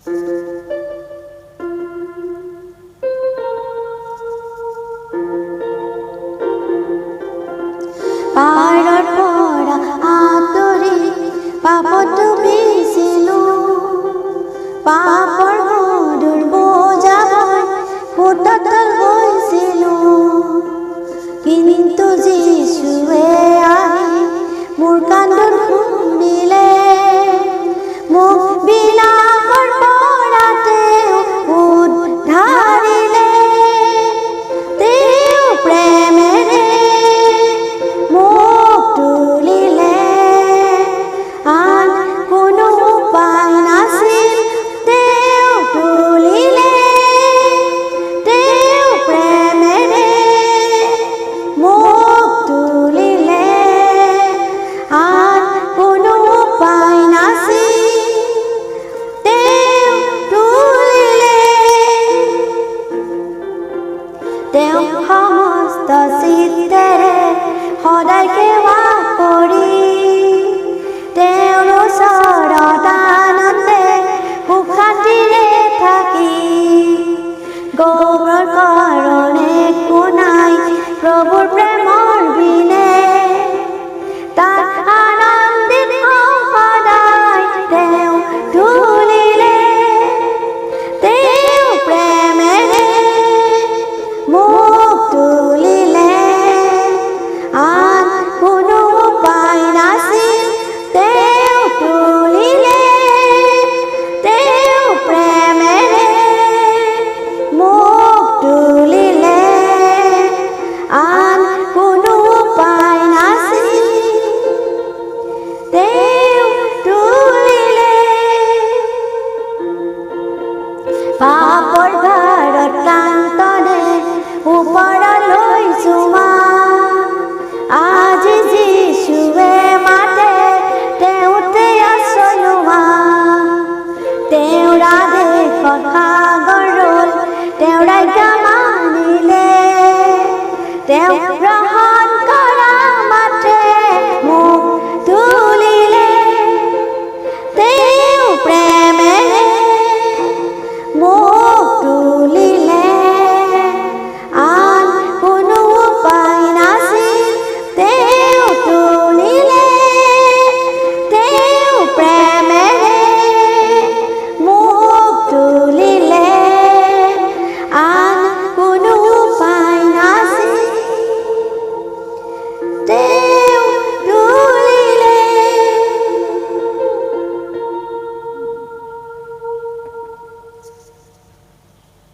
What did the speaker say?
পাৰৰ পৰা আঁতৰি পাপত ডুবিছিলোঁ, পাপৰ গধুৰ বোজা মই ফুটতল হৈছিলোঁ, কিন্তু যীশুৱে আহি মোৰ কান্দোন শুনিলে, মোক বিলাসৰ পৰা তেওঁ উদ্ধাৰিলে, তেওঁ প্ৰেমেৰে মোক তুলিলে, আন কোনো উপায় নাছিল, তেওঁ তুলিলে, তেওঁ প্ৰেমেৰে মোক তুলিলে, আন কোনো উপায় নাছিল, তেওঁ তুলিলে, তেওঁ সমস্ত চিত্তেৰে সদায় সেৱা কৰি, তেওঁৰ ওচৰত আনন্দে সুখ শান্তিৰে থাকি, গৌৰৱৰ কাৰণে একো নাই প্ৰভুৰ প্ৰেমৰ বিনে, তাক আনন্দিত হওঁ সদায় তেওঁ তুলিলে, তেওঁ প্ৰেমেৰে মোক তুলিলে, আন কোনো উপায় নাছিল, তেওঁ তুলিলে, তেওঁ প্ৰেমেৰে মোক তুলিলে, আন কোনো উপায় নাছিল, তেওঁ তুলিলে। পাপৰ ভাৰত ক্লান্তনে ওপৰলৈ জোমা, আজি যীশুৱে মাতে তেওঁতে আশ্ৰয় লোৱা, তেওঁৰ আদেশত সাগৰ ৰ'ল, তেওঁৰ আজ্ঞা মানিলে, তেওঁ